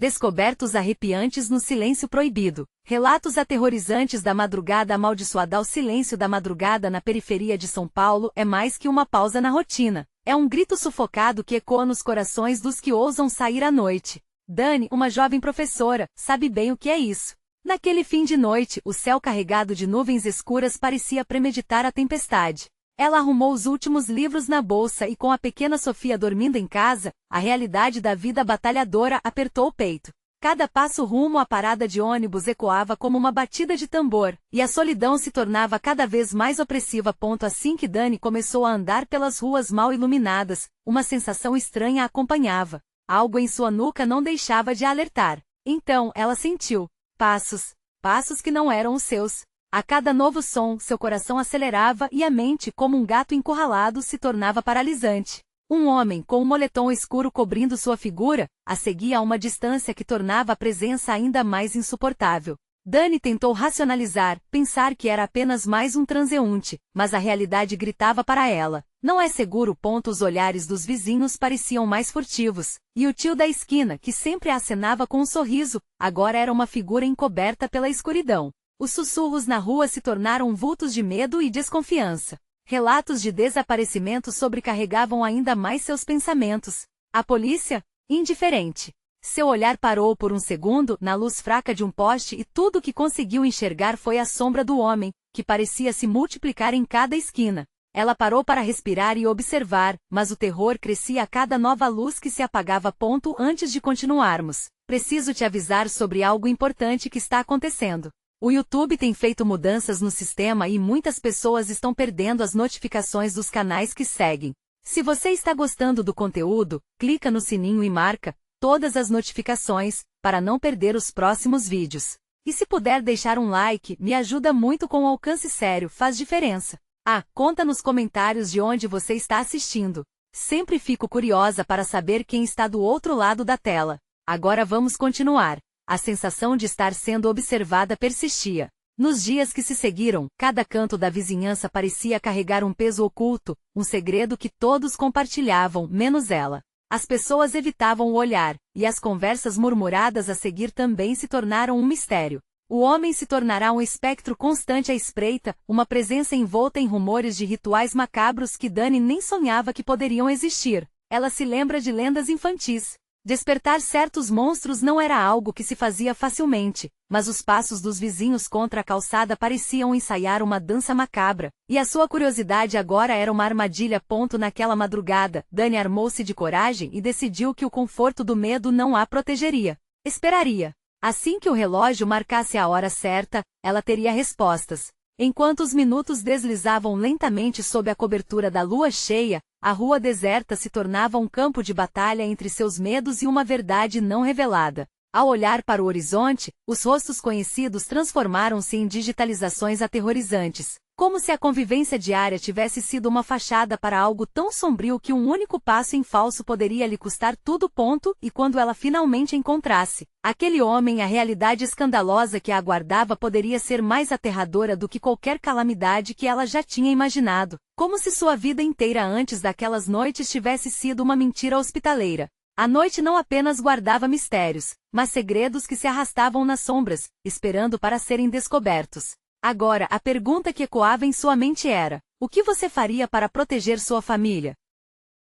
Descobertos arrepiantes no silêncio proibido. Relatos aterrorizantes da madrugada amaldiçoada. O silêncio da madrugada na periferia de São Paulo é mais que uma pausa na rotina. É um grito sufocado que ecoa nos corações dos que ousam sair à noite. Dani, uma jovem professora, sabe bem o que é isso. Naquele fim de noite, o céu carregado de nuvens escuras parecia premeditar a tempestade. Ela arrumou os últimos livros na bolsa e, com a pequena Sofia dormindo em casa, a realidade da vida batalhadora apertou o peito. Cada passo rumo à parada de ônibus ecoava como uma batida de tambor, e a solidão se tornava cada vez mais opressiva. Assim que Dani começou a andar pelas ruas mal iluminadas, uma sensação estranha a acompanhava. Algo em sua nuca não deixava de alertar. Então, ela sentiu passos que não eram os seus. A cada novo som, seu coração acelerava e a mente, como um gato encurralado, se tornava paralisante. Um homem com um moletom escuro cobrindo sua figura, a seguia a uma distância que tornava a presença ainda mais insuportável. Dani tentou racionalizar, pensar que era apenas mais um transeunte, mas a realidade gritava para ela. Não é seguro. Os olhares dos vizinhos pareciam mais furtivos, e o tio da esquina, que sempre a acenava com um sorriso, agora era uma figura encoberta pela escuridão. Os sussurros na rua se tornaram vultos de medo e desconfiança. Relatos de desaparecimentos sobrecarregavam ainda mais seus pensamentos. A polícia? Indiferente. Seu olhar parou por um segundo na luz fraca de um poste e tudo o que conseguiu enxergar foi a sombra do homem, que parecia se multiplicar em cada esquina. Ela parou para respirar e observar, mas o terror crescia a cada nova luz que se apagava. Antes de continuarmos, preciso te avisar sobre algo importante que está acontecendo. O YouTube tem feito mudanças no sistema e muitas pessoas estão perdendo as notificações dos canais que seguem. Se você está gostando do conteúdo, clica no sininho e marca todas as notificações, para não perder os próximos vídeos. E se puder deixar um like, me ajuda muito. Com alcance sério, faz diferença. Conta nos comentários de onde você está assistindo. Sempre fico curiosa para saber quem está do outro lado da tela. Agora vamos continuar. A sensação de estar sendo observada persistia. Nos dias que se seguiram, cada canto da vizinhança parecia carregar um peso oculto, um segredo que todos compartilhavam, menos ela. As pessoas evitavam o olhar, e as conversas murmuradas a seguir também se tornaram um mistério. O homem se tornará um espectro constante à espreita, uma presença envolta em rumores de rituais macabros que Dani nem sonhava que poderiam existir. Ela se lembra de lendas infantis. Despertar certos monstros não era algo que se fazia facilmente, mas os passos dos vizinhos contra a calçada pareciam ensaiar uma dança macabra, e a sua curiosidade agora era uma armadilha. Naquela madrugada, Dani armou-se de coragem e decidiu que o conforto do medo não a protegeria. Esperaria. Assim que o relógio marcasse a hora certa, ela teria respostas. Enquanto os minutos deslizavam lentamente sob a cobertura da lua cheia, a rua deserta se tornava um campo de batalha entre seus medos e uma verdade não revelada. Ao olhar para o horizonte, os rostos conhecidos transformaram-se em digitalizações aterrorizantes, como se a convivência diária tivesse sido uma fachada para algo tão sombrio que um único passo em falso poderia lhe custar tudo. E quando ela finalmente encontrasse aquele homem, a realidade escandalosa que a aguardava poderia ser mais aterradora do que qualquer calamidade que ela já tinha imaginado, como se sua vida inteira antes daquelas noites tivesse sido uma mentira hospitaleira. A noite não apenas guardava mistérios, mas segredos que se arrastavam nas sombras, esperando para serem descobertos. Agora, a pergunta que ecoava em sua mente era: o que você faria para proteger sua família?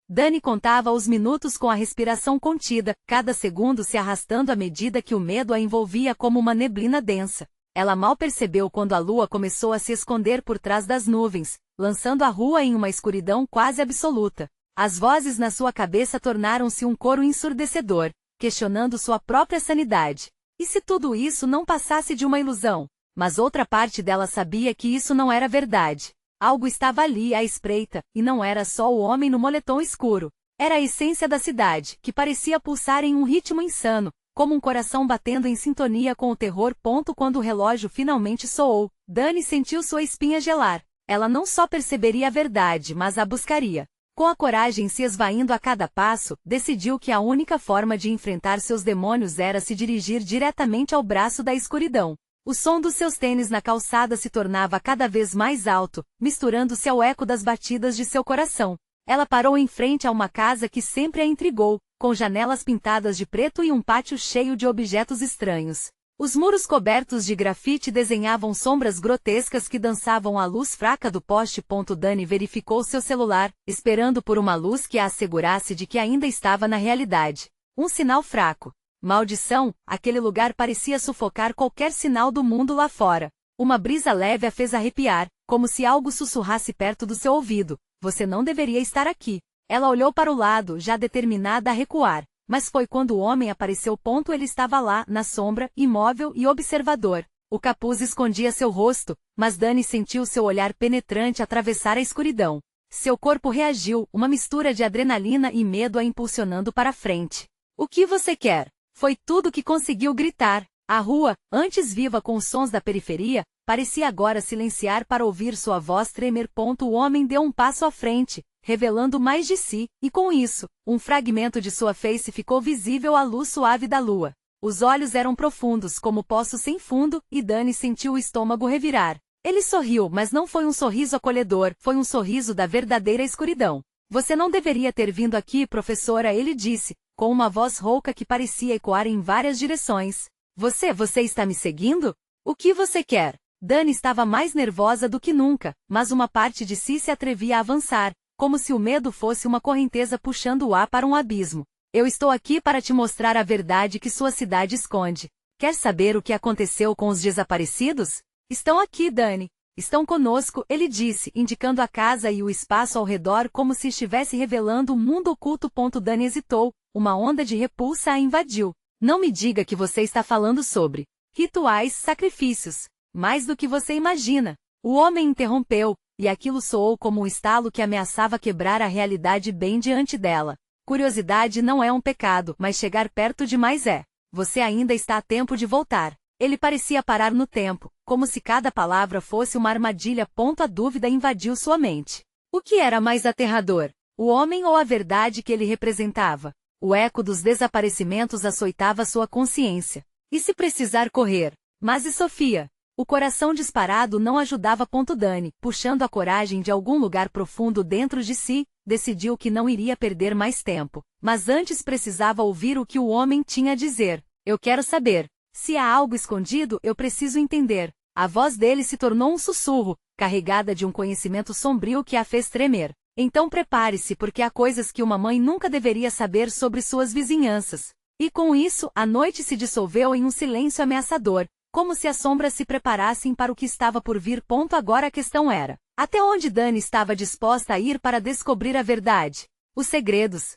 Dani contava os minutos com a respiração contida, cada segundo se arrastando à medida que o medo a envolvia como uma neblina densa. Ela mal percebeu quando a lua começou a se esconder por trás das nuvens, lançando a rua em uma escuridão quase absoluta. As vozes na sua cabeça tornaram-se um coro ensurdecedor, questionando sua própria sanidade. E se tudo isso não passasse de uma ilusão? Mas outra parte dela sabia que isso não era verdade. Algo estava ali à espreita, e não era só o homem no moletom escuro. Era a essência da cidade, que parecia pulsar em um ritmo insano, como um coração batendo em sintonia com o terror. Quando o relógio finalmente soou, Dani sentiu sua espinha gelar. Ela não só perceberia a verdade, mas a buscaria. Com a coragem se esvaindo a cada passo, decidiu que a única forma de enfrentar seus demônios era se dirigir diretamente ao braço da escuridão. O som dos seus tênis na calçada se tornava cada vez mais alto, misturando-se ao eco das batidas de seu coração. Ela parou em frente a uma casa que sempre a intrigou, com janelas pintadas de preto e um pátio cheio de objetos estranhos. Os muros cobertos de grafite desenhavam sombras grotescas que dançavam à luz fraca do poste. Dani verificou seu celular, esperando por uma luz que a assegurasse de que ainda estava na realidade. Um sinal fraco. Maldição, aquele lugar parecia sufocar qualquer sinal do mundo lá fora. Uma brisa leve a fez arrepiar, como se algo sussurrasse perto do seu ouvido. Você não deveria estar aqui. Ela olhou para o lado, já determinada a recuar. Mas foi quando o homem apareceu. Ele estava lá, na sombra, imóvel e observador. O capuz escondia seu rosto, mas Dani sentiu seu olhar penetrante atravessar a escuridão. Seu corpo reagiu, uma mistura de adrenalina e medo a impulsionando para frente. O que você quer? Foi tudo que conseguiu gritar. A rua, antes viva com os sons da periferia, parecia agora silenciar para ouvir sua voz tremer. O homem deu um passo à frente, revelando mais de si, e com isso, um fragmento de sua face ficou visível à luz suave da lua. Os olhos eram profundos como poços sem fundo, e Dani sentiu o estômago revirar. Ele sorriu, mas não foi um sorriso acolhedor, foi um sorriso da verdadeira escuridão. Você não deveria ter vindo aqui, professora, ele disse, com uma voz rouca que parecia ecoar em várias direções. Você está me seguindo? O que você quer? Dani estava mais nervosa do que nunca, mas uma parte de si se atrevia a avançar, como se o medo fosse uma correnteza puxando-o para um abismo. Eu estou aqui para te mostrar a verdade que sua cidade esconde. Quer saber o que aconteceu com os desaparecidos? Estão aqui, Dani. Estão conosco, ele disse, indicando a casa e o espaço ao redor como se estivesse revelando um mundo oculto. Dani hesitou, uma onda de repulsa a invadiu. Não me diga que você está falando sobre rituais, sacrifícios. Mais do que você imagina. O homem interrompeu, e aquilo soou como um estalo que ameaçava quebrar a realidade bem diante dela. Curiosidade não é um pecado, mas chegar perto demais é. Você ainda está a tempo de voltar. Ele parecia parar no tempo, como se cada palavra fosse uma armadilha. A dúvida invadiu sua mente. O que era mais aterrador? O homem ou a verdade que ele representava? O eco dos desaparecimentos açoitava sua consciência. E se precisar correr? Mas e Sofia? O coração disparado não ajudava. Dani, puxando a coragem de algum lugar profundo dentro de si, decidiu que não iria perder mais tempo. Mas antes precisava ouvir o que o homem tinha a dizer. Eu quero saber. Se há algo escondido, eu preciso entender. A voz dele se tornou um sussurro, carregada de um conhecimento sombrio que a fez tremer. Então prepare-se, porque há coisas que uma mãe nunca deveria saber sobre suas vizinhanças. E com isso, a noite se dissolveu em um silêncio ameaçador, como se as sombras se preparassem para o que estava por vir. Agora a questão era, até onde Dani estava disposta a ir para descobrir a verdade? Os segredos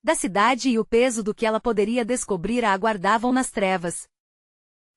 da cidade e o peso do que ela poderia descobrir a aguardavam nas trevas.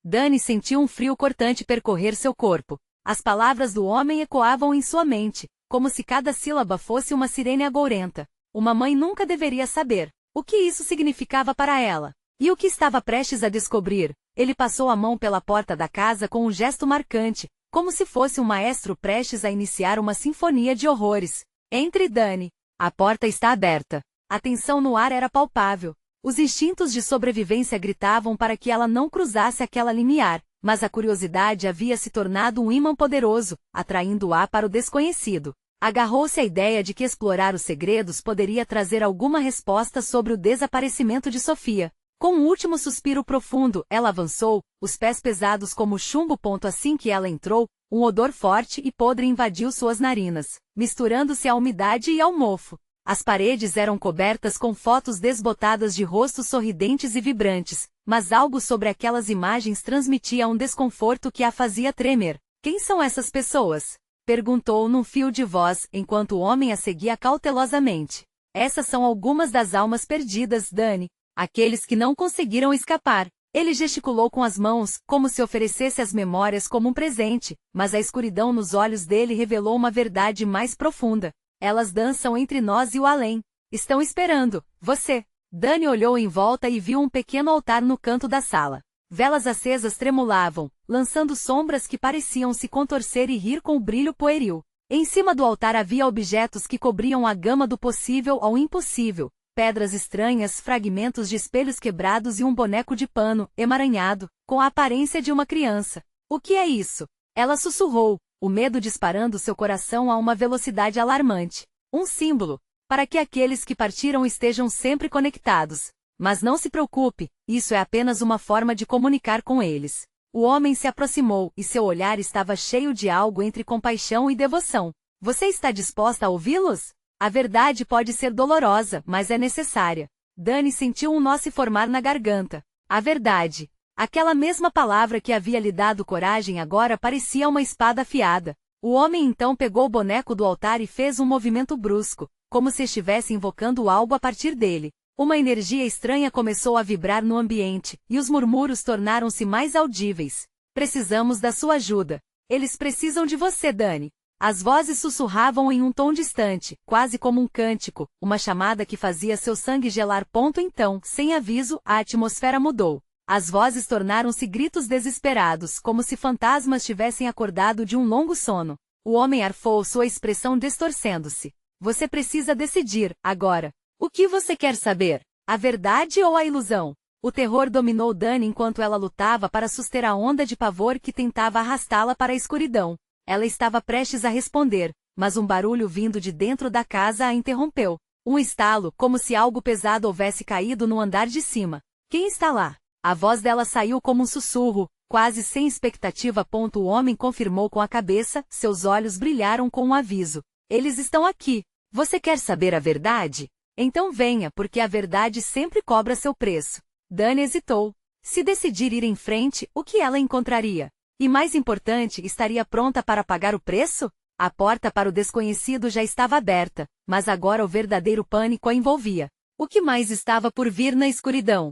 Dani sentiu um frio cortante percorrer seu corpo. As palavras do homem ecoavam em sua mente, como se cada sílaba fosse uma sirene agourenta. Uma mãe nunca deveria saber o que isso significava para ela. E o que estava prestes a descobrir? Ele passou a mão pela porta da casa com um gesto marcante, como se fosse um maestro prestes a iniciar uma sinfonia de horrores. Entre, Dani. A porta está aberta. A tensão no ar era palpável. Os instintos de sobrevivência gritavam para que ela não cruzasse aquela limiar, mas a curiosidade havia se tornado um ímã poderoso, atraindo-a para o desconhecido. Agarrou-se à ideia de que explorar os segredos poderia trazer alguma resposta sobre o desaparecimento de Sofia. Com um último suspiro profundo, ela avançou, os pés pesados como chumbo. Assim que ela entrou, um odor forte e podre invadiu suas narinas, misturando-se à umidade e ao mofo. As paredes eram cobertas com fotos desbotadas de rostos sorridentes e vibrantes, mas algo sobre aquelas imagens transmitia um desconforto que a fazia tremer. Quem são essas pessoas? Perguntou num fio de voz, enquanto o homem a seguia cautelosamente. Essas são algumas das almas perdidas, Dani. Aqueles que não conseguiram escapar. Ele gesticulou com as mãos, como se oferecesse as memórias como um presente, mas a escuridão nos olhos dele revelou uma verdade mais profunda. Elas dançam entre nós e o além. Estão esperando você. Dani olhou em volta e viu um pequeno altar no canto da sala. Velas acesas tremulavam, lançando sombras que pareciam se contorcer e rir com o brilho pueril. Em cima do altar havia objetos que cobriam a gama do possível ao impossível. Pedras estranhas, fragmentos de espelhos quebrados e um boneco de pano, emaranhado, com a aparência de uma criança. O que é isso? Ela sussurrou, o medo disparando seu coração a uma velocidade alarmante. Um símbolo. para que aqueles que partiram estejam sempre conectados. Mas não se preocupe, isso é apenas uma forma de comunicar com eles. O homem se aproximou e seu olhar estava cheio de algo entre compaixão e devoção. Você está disposta a ouvi-los? A verdade pode ser dolorosa, mas é necessária. Dani sentiu um nó se formar na garganta. A verdade. Aquela mesma palavra que havia lhe dado coragem agora parecia uma espada afiada. O homem então pegou o boneco do altar e fez um movimento brusco, como se estivesse invocando algo a partir dele. Uma energia estranha começou a vibrar no ambiente, e os murmúrios tornaram-se mais audíveis. Precisamos da sua ajuda. Eles precisam de você, Dani. As vozes sussurravam em um tom distante, quase como um cântico, uma chamada que fazia seu sangue gelar. Então, sem aviso, a atmosfera mudou. As vozes tornaram-se gritos desesperados, como se fantasmas tivessem acordado de um longo sono. O homem arfou, sua expressão distorcendo-se. Você precisa decidir, agora. O que você quer saber? A verdade ou a ilusão? O terror dominou Dani enquanto ela lutava para suster a onda de pavor que tentava arrastá-la para a escuridão. Ela estava prestes a responder, mas um barulho vindo de dentro da casa a interrompeu. Um estalo, como se algo pesado houvesse caído no andar de cima. Quem está lá? A voz dela saiu como um sussurro, quase sem expectativa. O homem confirmou com a cabeça, seus olhos brilharam com um aviso. Eles estão aqui. Você quer saber a verdade? Então venha, porque a verdade sempre cobra seu preço. Dani hesitou. Se decidir ir em frente, o que ela encontraria? E mais importante, estaria pronta para pagar o preço? A porta para o desconhecido já estava aberta, mas agora o verdadeiro pânico a envolvia. O que mais estava por vir na escuridão?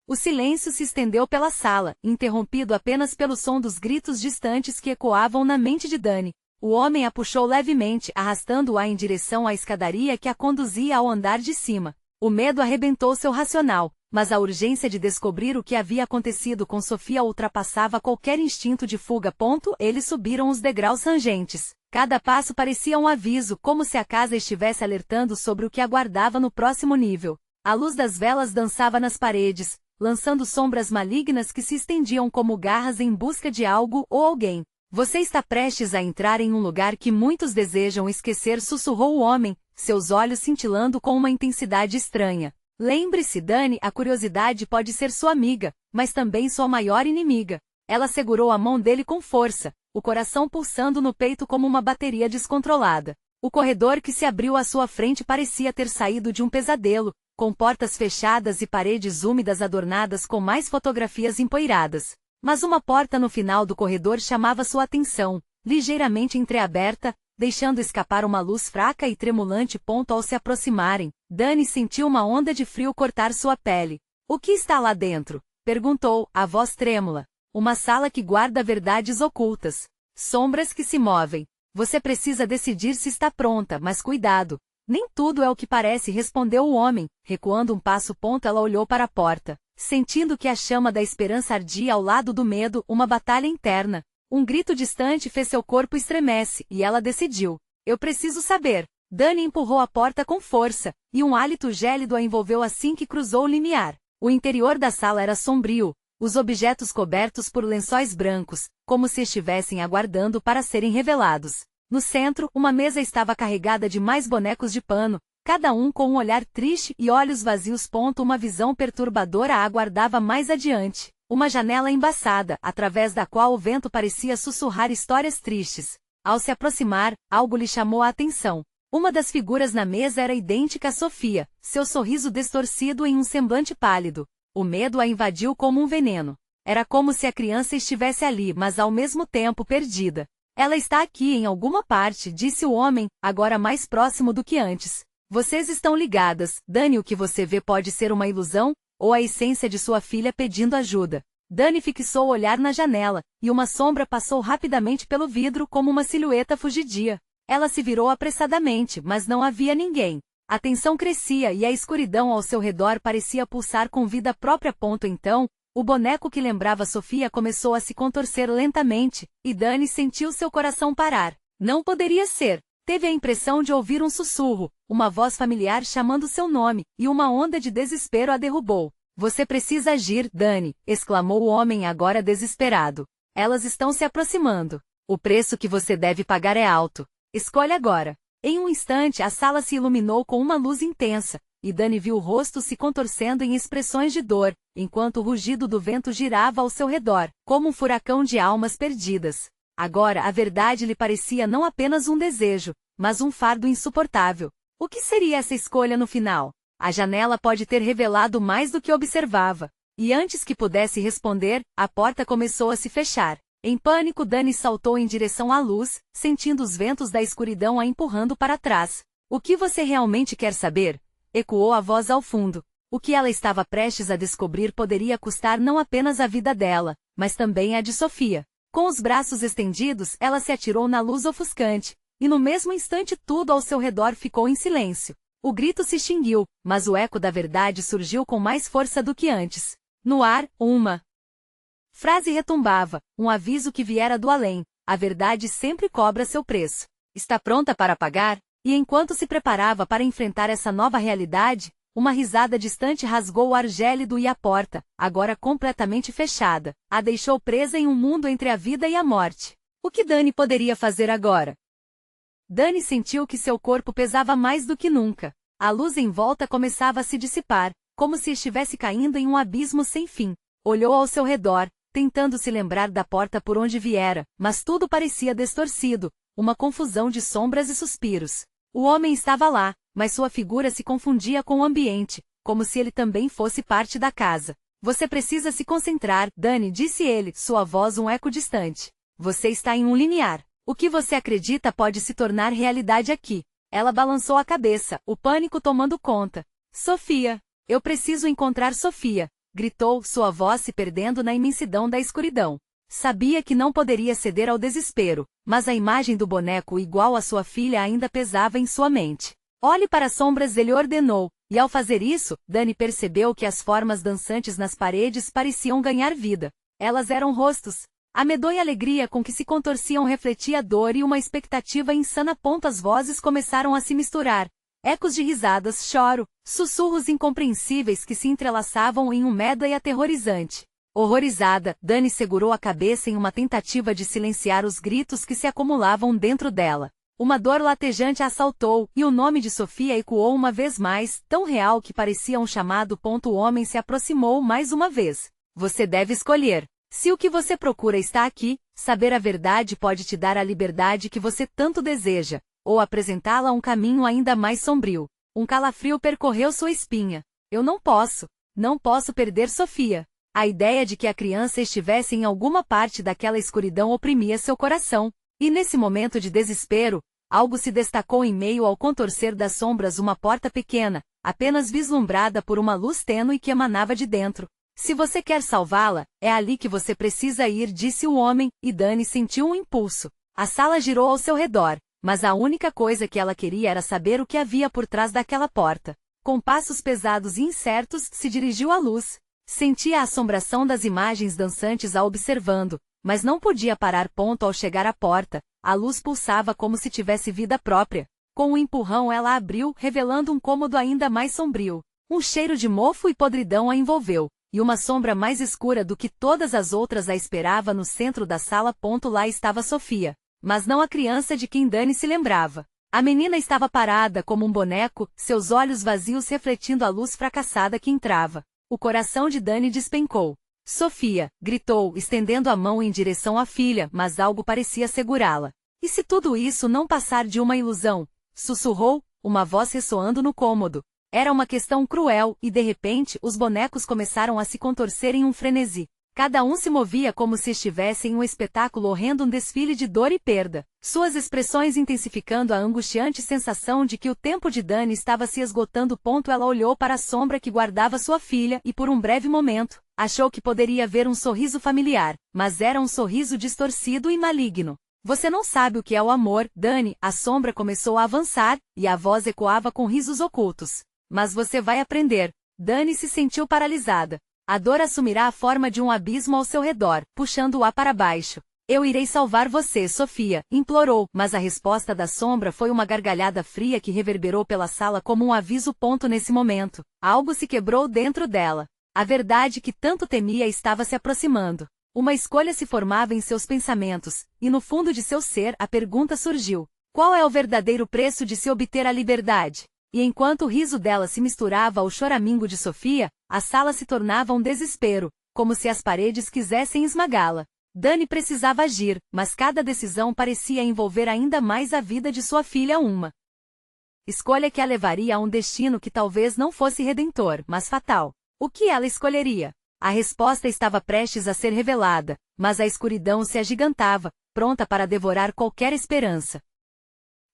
O silêncio se estendeu pela sala, interrompido apenas pelo som dos gritos distantes que ecoavam na mente de Dani. O homem a puxou levemente, arrastando-a em direção à escadaria que a conduzia ao andar de cima. O medo arrebentou seu racional, mas a urgência de descobrir o que havia acontecido com Sofia ultrapassava qualquer instinto de fuga. Eles subiram os degraus rangentes. Cada passo parecia um aviso, como se a casa estivesse alertando sobre o que aguardava no próximo nível. A luz das velas dançava nas paredes, lançando sombras malignas que se estendiam como garras em busca de algo ou alguém. Você está prestes a entrar em um lugar que muitos desejam esquecer, sussurrou o homem, seus olhos cintilando com uma intensidade estranha. Lembre-se, Dani, a curiosidade pode ser sua amiga, mas também sua maior inimiga. Ela segurou a mão dele com força, o coração pulsando no peito como uma bateria descontrolada. O corredor que se abriu à sua frente parecia ter saído de um pesadelo, com portas fechadas e paredes úmidas adornadas com mais fotografias empoeiradas. Mas uma porta no final do corredor chamava sua atenção, ligeiramente entreaberta, deixando escapar uma luz fraca e tremulante. Ao se aproximarem, Dani sentiu uma onda de frio cortar sua pele. O que está lá dentro? Perguntou, a voz trêmula. Uma sala que guarda verdades ocultas. Sombras que se movem. Você precisa decidir se está pronta, mas cuidado. Nem tudo é o que parece, respondeu o homem, recuando um passo. Ela olhou para a porta, sentindo que a chama da esperança ardia ao lado do medo, uma batalha interna. Um grito distante fez seu corpo estremecer, e ela decidiu. Eu preciso saber. Dani empurrou a porta com força, e um hálito gélido a envolveu assim que cruzou o limiar. O interior da sala era sombrio, os objetos cobertos por lençóis brancos, como se estivessem aguardando para serem revelados. No centro, uma mesa estava carregada de mais bonecos de pano, cada um com um olhar triste e olhos vazios. Uma visão perturbadora a aguardava mais adiante. Uma janela embaçada, através da qual o vento parecia sussurrar histórias tristes. Ao se aproximar, algo lhe chamou a atenção. Uma das figuras na mesa era idêntica a Sofia, seu sorriso distorcido em um semblante pálido. O medo a invadiu como um veneno. Era como se a criança estivesse ali, mas ao mesmo tempo perdida. Ela está aqui em alguma parte, disse o homem, agora mais próximo do que antes. Vocês estão ligadas, Dani. O que você vê pode ser uma ilusão, ou a essência de sua filha pedindo ajuda. Dani fixou o olhar na janela, e uma sombra passou rapidamente pelo vidro como uma silhueta fugidia. Ela se virou apressadamente, mas não havia ninguém. A tensão crescia e a escuridão ao seu redor parecia pulsar com vida própria. Então, o boneco que lembrava Sofia começou a se contorcer lentamente, e Dani sentiu seu coração parar. Não poderia ser. Teve a impressão de ouvir um sussurro, uma voz familiar chamando seu nome, e uma onda de desespero a derrubou. Você precisa agir, Dani, exclamou o homem agora desesperado. Elas estão se aproximando. O preço que você deve pagar é alto. Escolha agora. Em um instante a sala se iluminou com uma luz intensa, e Dani viu o rosto se contorcendo em expressões de dor, enquanto o rugido do vento girava ao seu redor, como um furacão de almas perdidas. Agora a verdade lhe parecia não apenas um desejo, mas um fardo insuportável. O que seria essa escolha no final? A janela pode ter revelado mais do que observava. E antes que pudesse responder, a porta começou a se fechar. Em pânico, Dani saltou em direção à luz, sentindo os ventos da escuridão a empurrando para trás. O que você realmente quer saber? Ecoou a voz ao fundo. O que ela estava prestes a descobrir poderia custar não apenas a vida dela, mas também a de Sofia. Com os braços estendidos, ela se atirou na luz ofuscante, e no mesmo instante tudo ao seu redor ficou em silêncio. O grito se extinguiu, mas o eco da verdade surgiu com mais força do que antes. No ar, uma frase retumbava, um aviso que viera do além: a verdade sempre cobra seu preço. Está pronta para pagar? E enquanto se preparava para enfrentar essa nova realidade, uma risada distante rasgou o ar gélido e a porta, agora completamente fechada, a deixou presa em um mundo entre a vida e a morte. O que Dani poderia fazer agora? Dani sentiu que seu corpo pesava mais do que nunca. A luz em volta começava a se dissipar, como se estivesse caindo em um abismo sem fim. Olhou ao seu redor, tentando se lembrar da porta por onde viera, mas tudo parecia distorcido, uma confusão de sombras e suspiros. O homem estava lá, mas sua figura se confundia com o ambiente, como se ele também fosse parte da casa. Você precisa se concentrar, Dani, disse ele, sua voz um eco distante. Você está em um limiar. O que você acredita pode se tornar realidade aqui. Ela balançou a cabeça, o pânico tomando conta. Sofia! Eu preciso encontrar Sofia! Gritou, sua voz se perdendo na imensidão da escuridão. Sabia que não poderia ceder ao desespero, mas a imagem do boneco igual à sua filha ainda pesava em sua mente. Olhe para as sombras, ele ordenou, e ao fazer isso, Dani percebeu que as formas dançantes nas paredes pareciam ganhar vida. Elas eram rostos. A medonha alegria com que se contorciam refletia dor e uma expectativa insana. As vozes começaram a se misturar. Ecos de risadas, choro, sussurros incompreensíveis que se entrelaçavam em um medley aterrorizante. Horrorizada, Dani segurou a cabeça em uma tentativa de silenciar os gritos que se acumulavam dentro dela. Uma dor latejante a assaltou, e o nome de Sofia ecoou uma vez mais, tão real que parecia um chamado. O homem se aproximou mais uma vez. Você deve escolher. Se o que você procura está aqui, saber a verdade pode te dar a liberdade que você tanto deseja, ou apresentá-la a um caminho ainda mais sombrio. Um calafrio percorreu sua espinha. Eu não posso perder Sofia. A ideia de que a criança estivesse em alguma parte daquela escuridão oprimia seu coração. E nesse momento de desespero, algo se destacou em meio ao contorcer das sombras, uma porta pequena, apenas vislumbrada por uma luz tênue que emanava de dentro. Se você quer salvá-la, é ali que você precisa ir, disse o homem, e Dani sentiu um impulso. A sala girou ao seu redor, mas a única coisa que ela queria era saber o que havia por trás daquela porta. Com passos pesados e incertos, se dirigiu à luz. Sentia a assombração das imagens dançantes a observando, mas não podia parar. Ao chegar à porta, a luz pulsava como se tivesse vida própria. Com um empurrão ela abriu, revelando um cômodo ainda mais sombrio. Um cheiro de mofo e podridão a envolveu, e uma sombra mais escura do que todas as outras a esperava no centro da sala. Lá estava Sofia, mas não a criança de quem Dani se lembrava. A menina estava parada como um boneco, seus olhos vazios refletindo a luz fracassada que entrava. O coração de Dani despencou. Sofia, gritou, estendendo a mão em direção à filha, mas algo parecia segurá-la. E se tudo isso não passar de uma ilusão? Sussurrou, uma voz ressoando no cômodo. Era uma questão cruel, e de repente, os bonecos começaram a se contorcer em um frenesi. Cada um se movia como se estivesse em um espetáculo horrendo, um desfile de dor e perda. Suas expressões intensificando a angustiante sensação de que o tempo de Dani estava se esgotando. Ela olhou para a sombra que guardava sua filha e por um breve momento, achou que poderia ver um sorriso familiar, mas era um sorriso distorcido e maligno. Você não sabe o que é o amor, Dani. A sombra começou a avançar, e a voz ecoava com risos ocultos. Mas você vai aprender. Dani se sentiu paralisada. A dor assumirá a forma de um abismo ao seu redor, puxando-a para baixo. Eu irei salvar você, Sofia, implorou, mas a resposta da sombra foi uma gargalhada fria que reverberou pela sala como um aviso. Nesse momento, algo se quebrou dentro dela. A verdade que tanto temia estava se aproximando. Uma escolha se formava em seus pensamentos, e no fundo de seu ser a pergunta surgiu: Qual é o verdadeiro preço de se obter a liberdade? E enquanto o riso dela se misturava ao choramingo de Sofia, a sala se tornava um desespero, como se as paredes quisessem esmagá-la. Dani precisava agir, mas cada decisão parecia envolver ainda mais a vida de sua filha uma escolha que a levaria a um destino que talvez não fosse redentor, mas fatal. O que ela escolheria? A resposta estava prestes a ser revelada, mas a escuridão se agigantava, pronta para devorar qualquer esperança.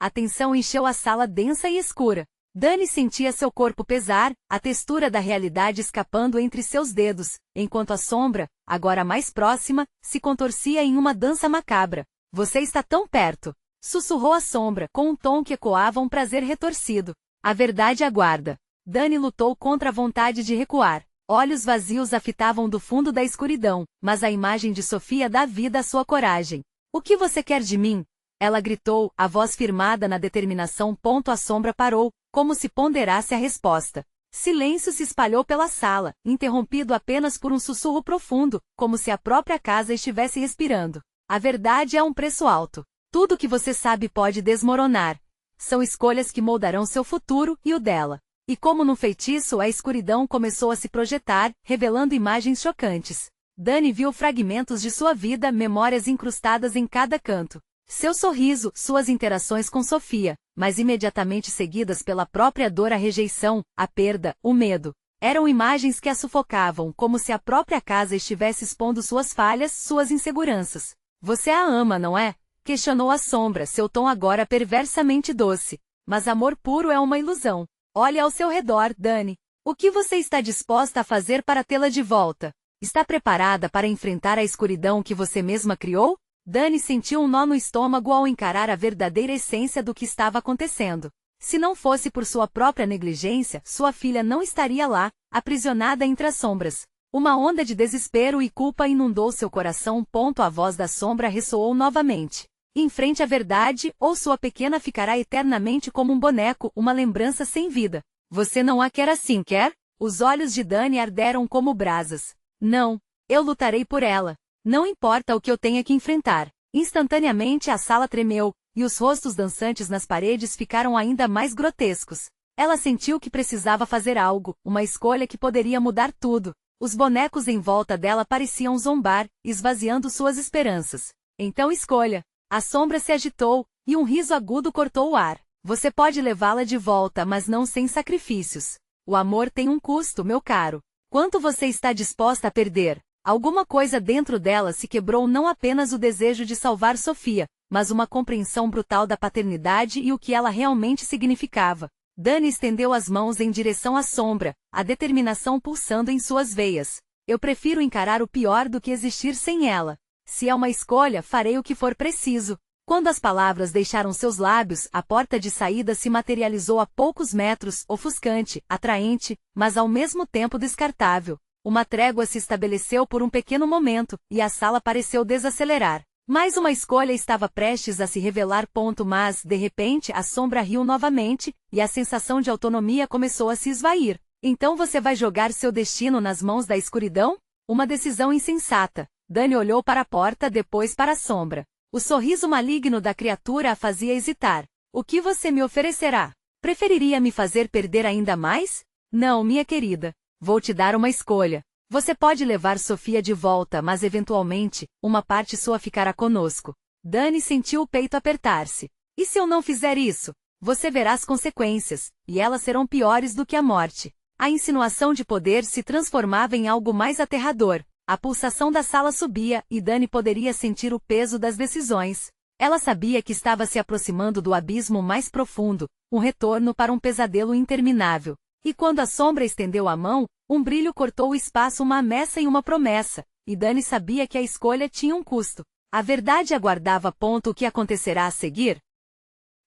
A tensão encheu a sala densa e escura. Dani sentia seu corpo pesar, a textura da realidade escapando entre seus dedos, enquanto a sombra, agora mais próxima, se contorcia em uma dança macabra. Você está tão perto! Sussurrou a sombra, com um tom que ecoava um prazer retorcido. A verdade aguarda. Dani lutou contra a vontade de recuar. Olhos vazios a fitavam do fundo da escuridão, mas a imagem de Sofia dá vida à sua coragem. O que você quer de mim? Ela gritou, a voz firmada na determinação. A sombra parou, como se ponderasse a resposta. Silêncio se espalhou pela sala, interrompido apenas por um sussurro profundo, como se a própria casa estivesse respirando. A verdade é um preço alto. Tudo que você sabe pode desmoronar. São escolhas que moldarão seu futuro e o dela. E como num feitiço, a escuridão começou a se projetar, revelando imagens chocantes. Dani viu fragmentos de sua vida, memórias incrustadas em cada canto. Seu sorriso, suas interações com Sofia, mas imediatamente seguidas pela própria dor, a rejeição, a perda, o medo. Eram imagens que a sufocavam, como se a própria casa estivesse expondo suas falhas, suas inseguranças. Você a ama, não é? Questionou a sombra, seu tom agora perversamente doce. Mas amor puro é uma ilusão. Olhe ao seu redor, Dani. O que você está disposta a fazer para tê-la de volta? Está preparada para enfrentar a escuridão que você mesma criou? Dani sentiu um nó no estômago ao encarar a verdadeira essência do que estava acontecendo. Se não fosse por sua própria negligência, sua filha não estaria lá, aprisionada entre as sombras. Uma onda de desespero e culpa inundou seu coração. A voz da sombra ressoou novamente. Enfrente a verdade, ou sua pequena ficará eternamente como um boneco, uma lembrança sem vida. Você não a quer assim, quer? Os olhos de Dani arderam como brasas. Não, eu lutarei por ela. Não importa o que eu tenha que enfrentar. Instantaneamente a sala tremeu, e os rostos dançantes nas paredes ficaram ainda mais grotescos. Ela sentiu que precisava fazer algo, uma escolha que poderia mudar tudo. Os bonecos em volta dela pareciam zombar, esvaziando suas esperanças. Então escolha. A sombra se agitou, e um riso agudo cortou o ar. Você pode levá-la de volta, mas não sem sacrifícios. O amor tem um custo, meu caro. Quanto você está disposta a perder? Alguma coisa dentro dela se quebrou, não apenas o desejo de salvar Sofia, mas uma compreensão brutal da paternidade e o que ela realmente significava. Dani estendeu as mãos em direção à sombra, a determinação pulsando em suas veias. Eu prefiro encarar o pior do que existir sem ela. Se é uma escolha, farei o que for preciso. Quando as palavras deixaram seus lábios, a porta de saída se materializou a poucos metros, ofuscante, atraente, mas ao mesmo tempo descartável. Uma trégua se estabeleceu por um pequeno momento, e a sala pareceu desacelerar. Mais uma escolha estava prestes a se revelar. Mas, de repente, a sombra riu novamente, e a sensação de autonomia começou a se esvair. Então você vai jogar seu destino nas mãos da escuridão? Uma decisão insensata. Dani olhou para a porta, depois para a sombra. O sorriso maligno da criatura a fazia hesitar. O que você me oferecerá? Preferiria me fazer perder ainda mais? Não, minha querida. Vou te dar uma escolha. Você pode levar Sofia de volta, mas eventualmente, uma parte sua ficará conosco. Dani sentiu o peito apertar-se. E se eu não fizer isso? Você verá as consequências, e elas serão piores do que a morte. A insinuação de poder se transformava em algo mais aterrador. A pulsação da sala subia, e Dani poderia sentir o peso das decisões. Ela sabia que estava se aproximando do abismo mais profundo, um retorno para um pesadelo interminável. E quando a sombra estendeu a mão, um brilho cortou o espaço, uma ameaça e uma promessa, e Dani sabia que a escolha tinha um custo. A verdade aguardava. O que acontecerá a seguir?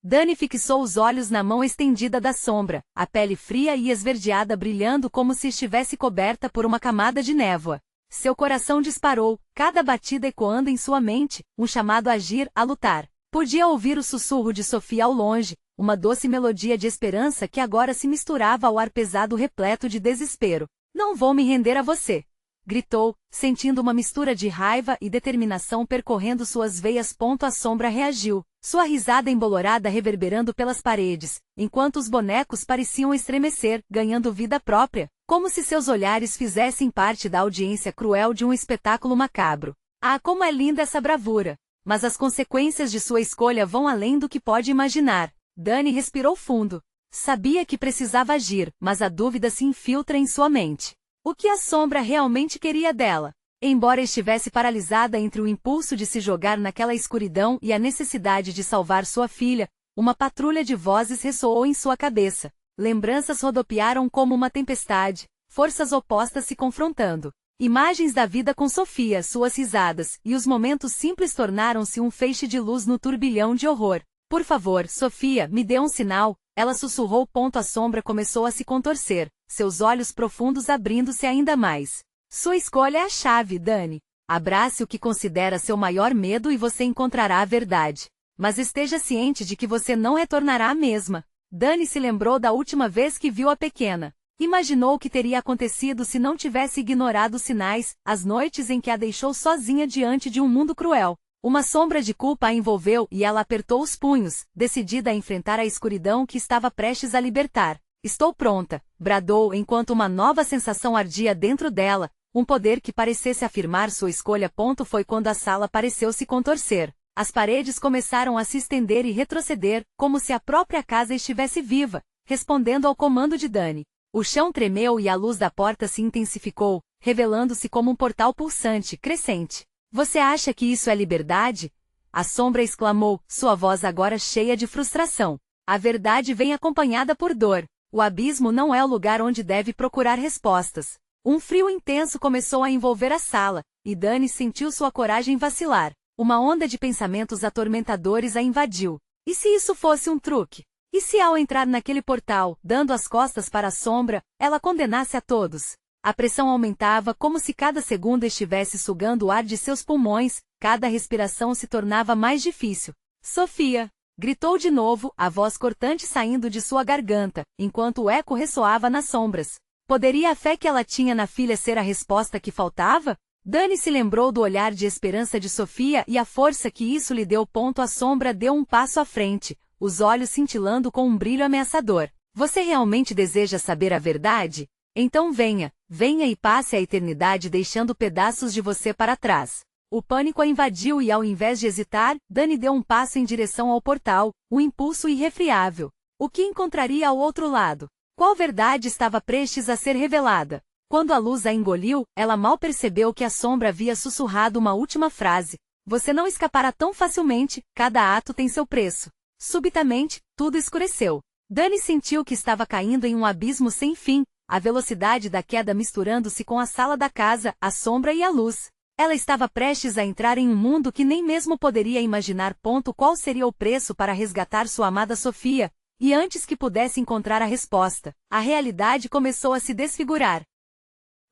Dani fixou os olhos na mão estendida da sombra, a pele fria e esverdeada brilhando como se estivesse coberta por uma camada de névoa. Seu coração disparou, cada batida ecoando em sua mente, um chamado a agir, a lutar. Podia ouvir o sussurro de Sofia ao longe, uma doce melodia de esperança que agora se misturava ao ar pesado repleto de desespero. Não vou me render a você! Gritou, sentindo uma mistura de raiva e determinação percorrendo suas veias. A sombra reagiu. Sua risada embolorada reverberando pelas paredes, enquanto os bonecos pareciam estremecer, ganhando vida própria, como se seus olhares fizessem parte da audiência cruel de um espetáculo macabro. Ah, como é linda essa bravura! Mas as consequências de sua escolha vão além do que pode imaginar. Dani respirou fundo. Sabia que precisava agir, mas a dúvida se infiltra em sua mente. O que a sombra realmente queria dela? Embora estivesse paralisada entre o impulso de se jogar naquela escuridão e a necessidade de salvar sua filha, uma patrulha de vozes ressoou em sua cabeça. Lembranças rodopiaram como uma tempestade, forças opostas se confrontando. Imagens da vida com Sofia, suas risadas, e os momentos simples tornaram-se um feixe de luz no turbilhão de horror. Por favor, Sofia, me dê um sinal, ela sussurrou. A sombra começou a se contorcer, seus olhos profundos abrindo-se ainda mais. Sua escolha é a chave, Dani. Abrace o que considera seu maior medo e você encontrará a verdade. Mas esteja ciente de que você não retornará a mesma. Dani se lembrou da última vez que viu a pequena. Imaginou o que teria acontecido se não tivesse ignorado os sinais, as noites em que a deixou sozinha diante de um mundo cruel. Uma sombra de culpa a envolveu e ela apertou os punhos, decidida a enfrentar a escuridão que estava prestes a libertar. Estou pronta, bradou enquanto uma nova sensação ardia dentro dela, um poder que parecesse afirmar sua escolha. Foi quando a sala pareceu se contorcer. As paredes começaram a se estender e retroceder, como se a própria casa estivesse viva, respondendo ao comando de Dani. O chão tremeu e a luz da porta se intensificou, revelando-se como um portal pulsante, crescente. Você acha que isso é liberdade? A sombra exclamou, sua voz agora cheia de frustração. A verdade vem acompanhada por dor. O abismo não é o lugar onde deve procurar respostas. Um frio intenso começou a envolver a sala, e Dani sentiu sua coragem vacilar. Uma onda de pensamentos atormentadores a invadiu. E se isso fosse um truque? E se ao entrar naquele portal, dando as costas para a sombra, ela condenasse a todos? A pressão aumentava como se cada segundo estivesse sugando o ar de seus pulmões, cada respiração se tornava mais difícil. Sofia! Gritou de novo, a voz cortante saindo de sua garganta, enquanto o eco ressoava nas sombras. Poderia a fé que ela tinha na filha ser a resposta que faltava? Dani se lembrou do olhar de esperança de Sofia e a força que isso lhe deu. A sombra deu um passo à frente, os olhos cintilando com um brilho ameaçador. Você realmente deseja saber a verdade? Então venha, venha e passe a eternidade deixando pedaços de você para trás. O pânico a invadiu e ao invés de hesitar, Dani deu um passo em direção ao portal, um impulso irrefriável. O que encontraria ao outro lado? Qual verdade estava prestes a ser revelada? Quando a luz a engoliu, ela mal percebeu que a sombra havia sussurrado uma última frase. Você não escapará tão facilmente, cada ato tem seu preço. Subitamente, tudo escureceu. Dani sentiu que estava caindo em um abismo sem fim, a velocidade da queda misturando-se com a sala da casa, a sombra e a luz. Ela estava prestes a entrar em um mundo que nem mesmo poderia imaginar. Qual seria o preço para resgatar sua amada Sofia? E antes que pudesse encontrar a resposta, a realidade começou a se desfigurar.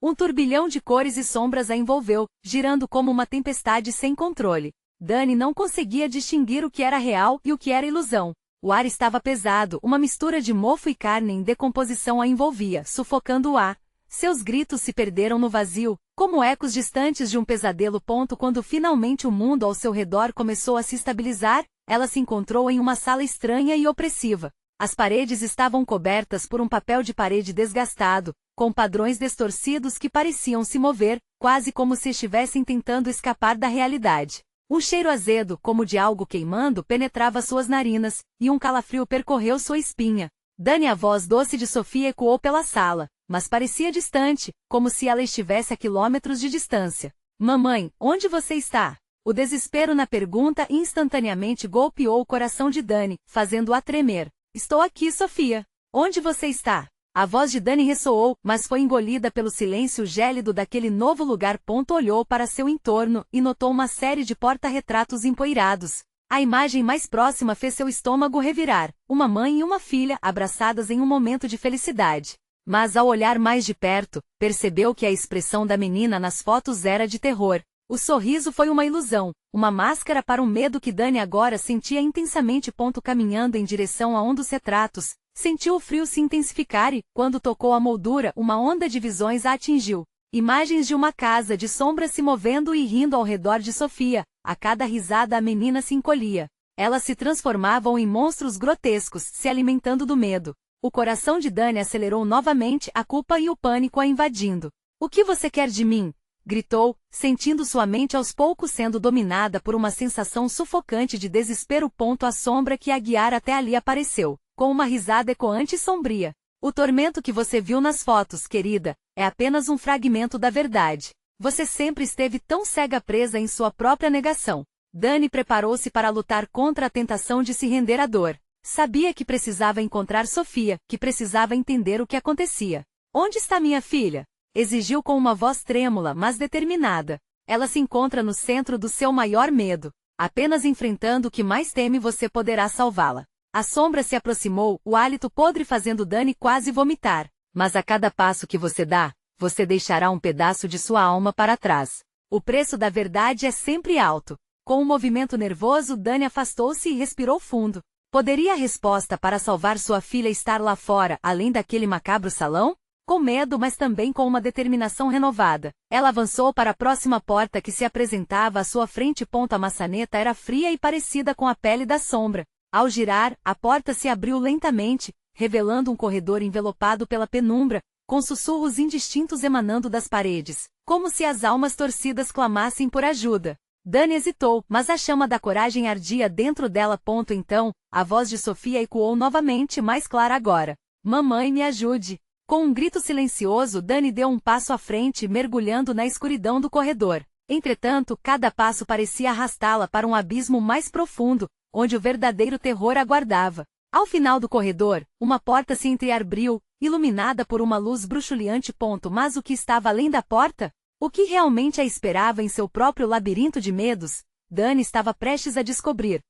Um turbilhão de cores e sombras a envolveu, girando como uma tempestade sem controle. Dani não conseguia distinguir o que era real e o que era ilusão. O ar estava pesado, uma mistura de mofo e carne em decomposição a envolvia, sufocando o ar. Seus gritos se perderam no vazio, como ecos distantes de um pesadelo. Quando finalmente o mundo ao seu redor começou a se estabilizar, ela se encontrou em uma sala estranha e opressiva. As paredes estavam cobertas por um papel de parede desgastado, com padrões distorcidos que pareciam se mover, quase como se estivessem tentando escapar da realidade. Um cheiro azedo, como de algo queimando, penetrava suas narinas, e um calafrio percorreu sua espinha. Dani, a voz doce de Sofia ecoou pela sala, mas parecia distante, como se ela estivesse a quilômetros de distância. Mamãe, onde você está? O desespero na pergunta instantaneamente golpeou o coração de Dani, fazendo-a tremer. Estou aqui, Sofia. Onde você está? A voz de Dani ressoou, mas foi engolida pelo silêncio gélido daquele novo lugar. Olhou para seu entorno e notou uma série de porta-retratos empoeirados. A imagem mais próxima fez seu estômago revirar, uma mãe e uma filha abraçadas em um momento de felicidade. Mas ao olhar mais de perto, percebeu que a expressão da menina nas fotos era de terror. O sorriso foi uma ilusão, uma máscara para um medo que Dani agora sentia intensamente. Caminhando em direção a um dos retratos, sentiu o frio se intensificar e, quando tocou a moldura, uma onda de visões a atingiu. Imagens de uma casa de sombras se movendo e rindo ao redor de Sofia. A cada risada a menina se encolhia. Elas se transformavam em monstros grotescos, se alimentando do medo. O coração de Dani acelerou novamente, a culpa e o pânico a invadindo. O que você quer de mim? Gritou, sentindo sua mente aos poucos sendo dominada por uma sensação sufocante de desespero. A sombra que a guiara até ali apareceu, com uma risada ecoante e sombria. O tormento que você viu nas fotos, querida, é apenas um fragmento da verdade. Você sempre esteve tão cega presa em sua própria negação. Dani preparou-se para lutar contra a tentação de se render à dor. Sabia que precisava encontrar Sofia, que precisava entender o que acontecia. Onde está minha filha? Exigiu com uma voz trêmula, mas determinada. Ela se encontra no centro do seu maior medo. Apenas enfrentando o que mais teme você poderá salvá-la. A sombra se aproximou, o hálito podre fazendo Dani quase vomitar. Mas a cada passo que você dá, você deixará um pedaço de sua alma para trás. O preço da verdade é sempre alto. Com um movimento nervoso, Dani afastou-se e respirou fundo. Poderia a resposta para salvar sua filha estar lá fora, além daquele macabro salão? Com medo, mas também com uma determinação renovada, ela avançou para a próxima porta que se apresentava à sua frente. A maçaneta era fria e parecida com a pele da sombra. Ao girar, a porta se abriu lentamente, revelando um corredor envelopado pela penumbra, com sussurros indistintos emanando das paredes, como se as almas torcidas clamassem por ajuda. Dani hesitou, mas a chama da coragem ardia dentro dela. Então, a voz de Sofia ecoou novamente, mais clara agora. Mamãe, me ajude. Com um grito silencioso, Dani deu um passo à frente, mergulhando na escuridão do corredor. Entretanto, cada passo parecia arrastá-la para um abismo mais profundo, onde o verdadeiro terror aguardava. Ao final do corredor, uma porta se entreabriu, iluminada por uma luz bruxuleante. Mas o que estava além da porta? O que realmente a esperava em seu próprio labirinto de medos? Dani estava prestes a descobrir.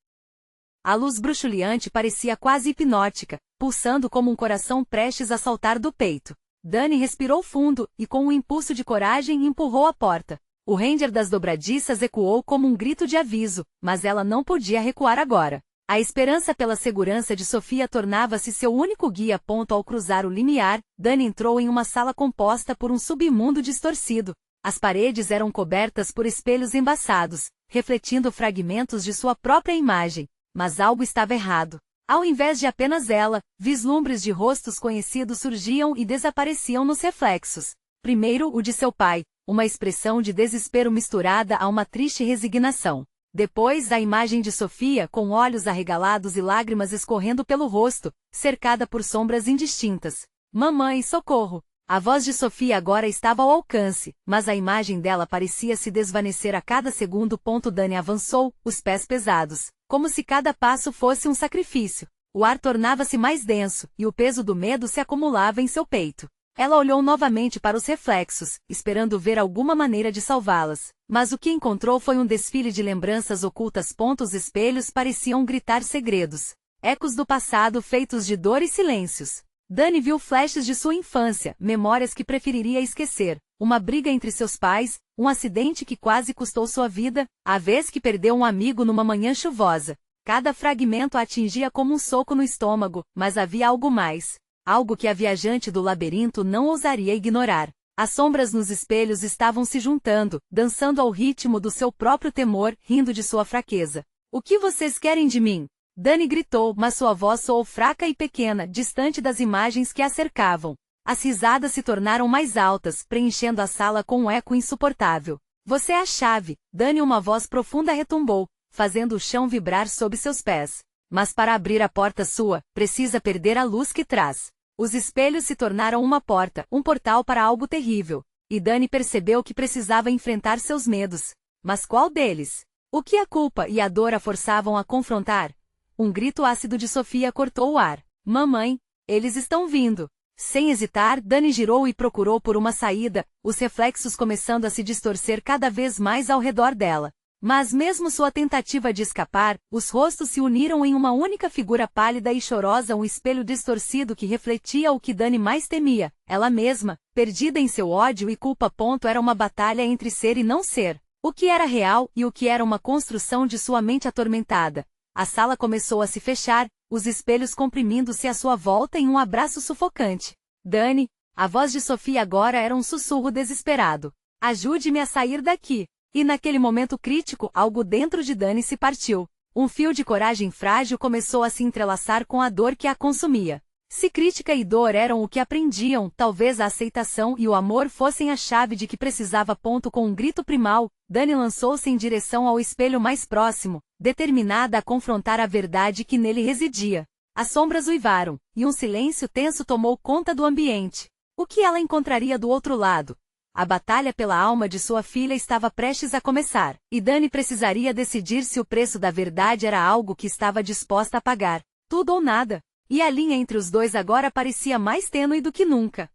A luz bruxuleante parecia quase hipnótica, pulsando como um coração prestes a saltar do peito. Dani respirou fundo, e com um impulso de coragem empurrou a porta. O ranger das dobradiças ecoou como um grito de aviso, mas ela não podia recuar agora. A esperança pela segurança de Sofia tornava-se seu único guia. Ao cruzar o limiar, Dani entrou em uma sala composta por um submundo distorcido. As paredes eram cobertas por espelhos embaçados, refletindo fragmentos de sua própria imagem. Mas algo estava errado. Ao invés de apenas ela, vislumbres de rostos conhecidos surgiam e desapareciam nos reflexos. Primeiro o de seu pai, uma expressão de desespero misturada a uma triste resignação. Depois a imagem de Sofia com olhos arregalados e lágrimas escorrendo pelo rosto, cercada por sombras indistintas. Mamãe, socorro! A voz de Sofia agora estava ao alcance, mas a imagem dela parecia se desvanecer a cada segundo. Dani avançou, os pés pesados, como se cada passo fosse um sacrifício. O ar tornava-se mais denso, e o peso do medo se acumulava em seu peito. Ela olhou novamente para os reflexos, esperando ver alguma maneira de salvá-las. Mas o que encontrou foi um desfile de lembranças ocultas. Os espelhos pareciam gritar segredos. Ecos do passado feitos de dor e silêncios. Dani viu flashes de sua infância, memórias que preferiria esquecer. Uma briga entre seus pais, um acidente que quase custou sua vida, a vez que perdeu um amigo numa manhã chuvosa. Cada fragmento a atingia como um soco no estômago, mas havia algo mais. Algo que a viajante do labirinto não ousaria ignorar. As sombras nos espelhos estavam se juntando, dançando ao ritmo do seu próprio temor, rindo de sua fraqueza. O que vocês querem de mim? Dani gritou, mas sua voz soou fraca e pequena, distante das imagens que a cercavam. As risadas se tornaram mais altas, preenchendo a sala com um eco insuportável. Você é a chave, Dani. Uma voz profunda retumbou, fazendo o chão vibrar sob seus pés. Mas para abrir a porta sua, precisa perder a luz que traz. Os espelhos se tornaram uma porta, um portal para algo terrível. E Dani percebeu que precisava enfrentar seus medos. Mas qual deles? O que a culpa e a dor a forçavam a confrontar? Um grito ácido de Sofia cortou o ar. Mamãe, eles estão vindo. Sem hesitar, Dani girou e procurou por uma saída, os reflexos começando a se distorcer cada vez mais ao redor dela. Mas mesmo sua tentativa de escapar, os rostos se uniram em uma única figura pálida e chorosa, um espelho distorcido que refletia o que Dani mais temia, ela mesma, perdida em seu ódio e culpa. Era uma batalha entre ser e não ser. O que era real e o que era uma construção de sua mente atormentada. A sala começou a se fechar, os espelhos comprimindo-se à sua volta em um abraço sufocante. Dani, a voz de Sofia agora era um sussurro desesperado. Ajude-me a sair daqui. E naquele momento crítico, algo dentro de Dani se partiu. Um fio de coragem frágil começou a se entrelaçar com a dor que a consumia. Se crítica e dor eram o que aprendiam, talvez a aceitação e o amor fossem a chave de que precisava. Com um grito primal, Dani lançou-se em direção ao espelho mais próximo, determinada a confrontar a verdade que nele residia. As sombras uivaram, e um silêncio tenso tomou conta do ambiente. O que ela encontraria do outro lado? A batalha pela alma de sua filha estava prestes a começar, e Dani precisaria decidir se o preço da verdade era algo que estava disposta a pagar. Tudo ou nada. E a linha entre os dois agora parecia mais tênue do que nunca.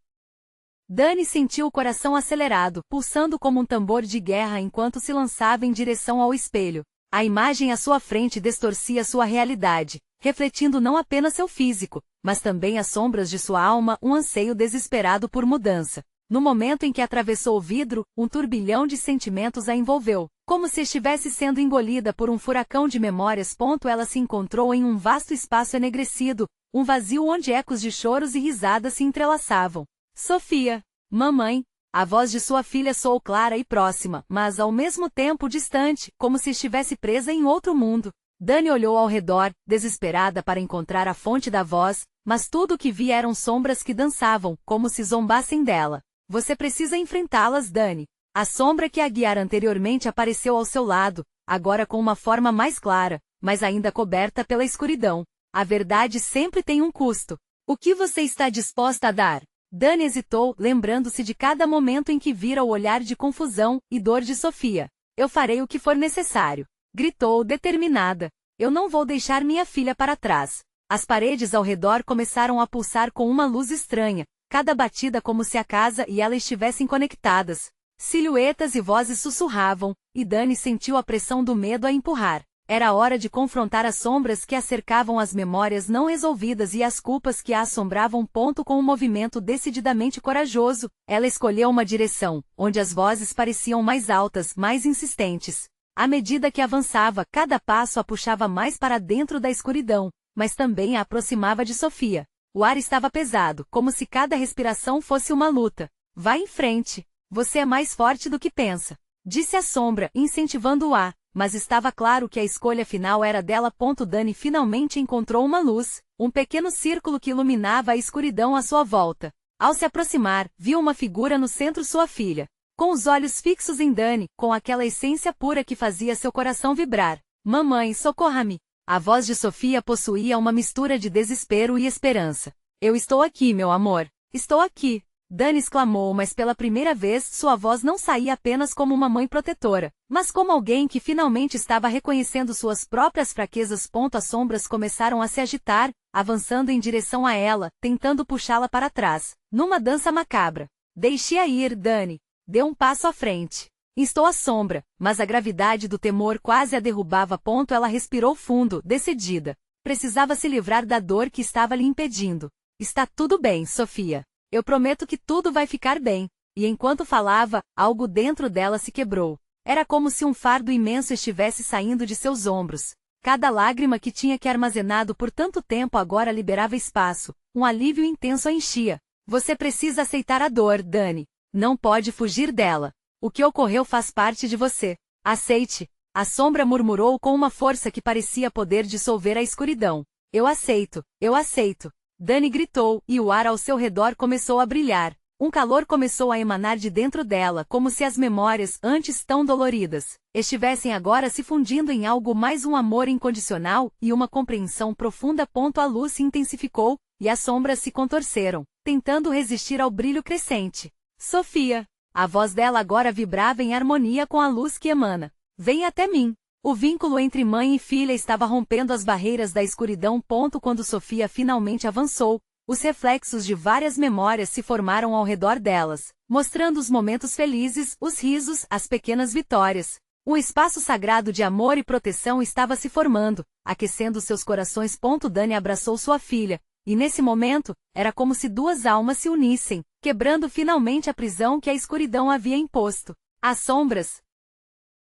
Dani sentiu o coração acelerado, pulsando como um tambor de guerra enquanto se lançava em direção ao espelho. A imagem à sua frente distorcia sua realidade, refletindo não apenas seu físico, mas também as sombras de sua alma, um anseio desesperado por mudança. No momento em que atravessou o vidro, um turbilhão de sentimentos a envolveu, como se estivesse sendo engolida por um furacão de memórias. Ela se encontrou em um vasto espaço enegrecido, um vazio onde ecos de choros e risadas se entrelaçavam. Sofia, mamãe, a voz de sua filha soou clara e próxima, mas ao mesmo tempo distante, como se estivesse presa em outro mundo. Dani olhou ao redor, desesperada para encontrar a fonte da voz, mas tudo o que via eram sombras que dançavam, como se zombassem dela. Você precisa enfrentá-las, Dani. A sombra que a guiara anteriormente apareceu ao seu lado, agora com uma forma mais clara, mas ainda coberta pela escuridão. A verdade sempre tem um custo. O que você está disposta a dar? Dani hesitou, lembrando-se de cada momento em que vira o olhar de confusão e dor de Sofia. Eu farei o que for necessário. Gritou, determinada. Eu não vou deixar minha filha para trás. As paredes ao redor começaram a pulsar com uma luz estranha, cada batida como se a casa e ela estivessem conectadas. Silhuetas e vozes sussurravam, e Dani sentiu a pressão do medo a empurrar. Era hora de confrontar as sombras que a cercavam, as memórias não resolvidas e as culpas que a assombravam. Com um movimento decididamente corajoso, ela escolheu uma direção, onde as vozes pareciam mais altas, mais insistentes. À medida que avançava, cada passo a puxava mais para dentro da escuridão, mas também a aproximava de Sofia. O ar estava pesado, como se cada respiração fosse uma luta. Vá em frente. Você é mais forte do que pensa, disse a sombra, incentivando-a. Mas estava claro que a escolha final era dela. Dani finalmente encontrou uma luz, um pequeno círculo que iluminava a escuridão à sua volta. Ao se aproximar, viu uma figura no centro, sua filha. Com os olhos fixos em Dani, com aquela essência pura que fazia seu coração vibrar. Mamãe, socorra-me. A voz de Sofia possuía uma mistura de desespero e esperança. Eu estou aqui, meu amor. Estou aqui. Dani exclamou, mas pela primeira vez sua voz não saía apenas como uma mãe protetora, mas como alguém que finalmente estava reconhecendo suas próprias fraquezas. As sombras começaram a se agitar, avançando em direção a ela, tentando puxá-la para trás, numa dança macabra. Deixe-a ir, Dani. Dê um passo à frente. Instou a sombra, mas a gravidade do temor quase a derrubava. Ela respirou fundo, decidida. Precisava se livrar da dor que estava lhe impedindo. Está tudo bem, Sofia. Eu prometo que tudo vai ficar bem. E enquanto falava, algo dentro dela se quebrou. Era como se um fardo imenso estivesse saindo de seus ombros. Cada lágrima que tinha que armazenado por tanto tempo agora liberava espaço. Um alívio intenso a enchia. Você precisa aceitar a dor, Dani. Não pode fugir dela. O que ocorreu faz parte de você. Aceite. A sombra murmurou com uma força que parecia poder dissolver a escuridão. Eu aceito. Eu aceito. Dani gritou, e o ar ao seu redor começou a brilhar. Um calor começou a emanar de dentro dela, como se as memórias, antes tão doloridas, estivessem agora se fundindo em algo mais, um amor incondicional e uma compreensão profunda. A luz se intensificou, e as sombras se contorceram, tentando resistir ao brilho crescente. Sofia! A voz dela agora vibrava em harmonia com a luz que emana. Vem até mim. O vínculo entre mãe e filha estava rompendo as barreiras da escuridão. Quando Sofia finalmente avançou, os reflexos de várias memórias se formaram ao redor delas, mostrando os momentos felizes, os risos, as pequenas vitórias. Um espaço sagrado de amor e proteção estava se formando, aquecendo seus corações. Dani abraçou sua filha, e nesse momento, era como se duas almas se unissem, quebrando finalmente a prisão que a escuridão havia imposto. As sombras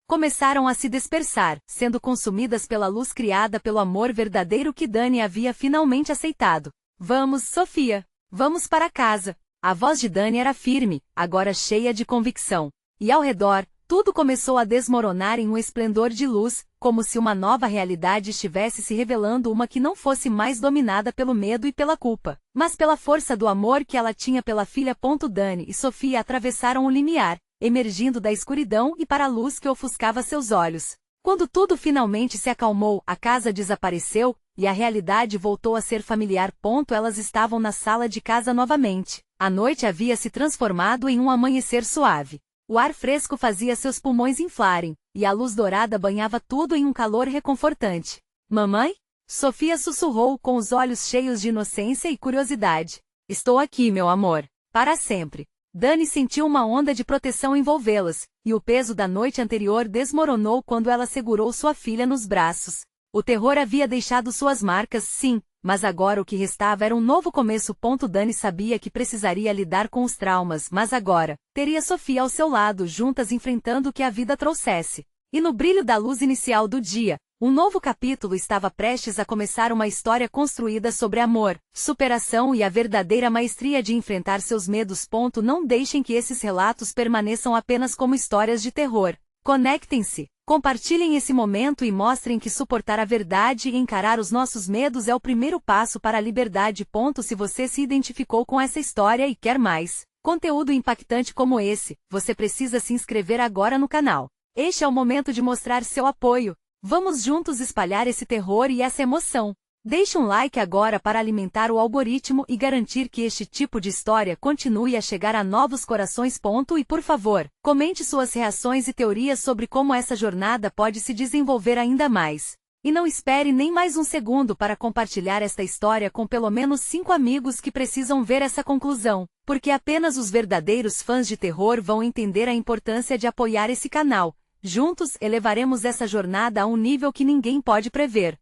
começaram a se dispersar, sendo consumidas pela luz criada pelo amor verdadeiro que Dani havia finalmente aceitado. Vamos, Sofia. Vamos para casa. A voz de Dani era firme, agora cheia de convicção. E ao redor, Tudo começou a desmoronar em um esplendor de luz, como se uma nova realidade estivesse se revelando, uma que não fosse mais dominada pelo medo e pela culpa, mas pela força do amor que ela tinha pela filha. Dani e Sofia atravessaram o limiar, emergindo da escuridão e para a luz que ofuscava seus olhos. Quando tudo finalmente se acalmou, a casa desapareceu, e a realidade voltou a ser familiar. Elas estavam na sala de casa novamente. A noite havia se transformado em um amanhecer suave. O ar fresco fazia seus pulmões inflarem, e a luz dourada banhava tudo em um calor reconfortante. Mamãe? Sofia sussurrou com os olhos cheios de inocência e curiosidade. Estou aqui, meu amor. Para sempre. Dani sentiu uma onda de proteção envolvê-las, e o peso da noite anterior desmoronou quando ela segurou sua filha nos braços. O terror havia deixado suas marcas, sim, mas agora o que restava era um novo começo. Dani sabia que precisaria lidar com os traumas, mas agora teria Sofia ao seu lado, juntas enfrentando o que a vida trouxesse. E no brilho da luz inicial do dia, um novo capítulo estava prestes a começar, uma história construída sobre amor, superação e a verdadeira maestria de enfrentar seus medos. Não deixem que esses relatos permaneçam apenas como histórias de terror. Conectem-se, compartilhem esse momento e mostrem que suportar a verdade e encarar os nossos medos é o primeiro passo para a liberdade. Se você se identificou com essa história e quer mais conteúdo impactante como esse, você precisa se inscrever agora no canal. Este é o momento de mostrar seu apoio. Vamos juntos espalhar esse terror e essa emoção. Deixe um like agora para alimentar o algoritmo e garantir que este tipo de história continue a chegar a novos corações. E por favor, comente suas reações e teorias sobre como essa jornada pode se desenvolver ainda mais. E não espere nem mais um segundo para compartilhar esta história com pelo menos 5 amigos que precisam ver essa conclusão, porque apenas os verdadeiros fãs de terror vão entender a importância de apoiar esse canal. Juntos, elevaremos essa jornada a um nível que ninguém pode prever.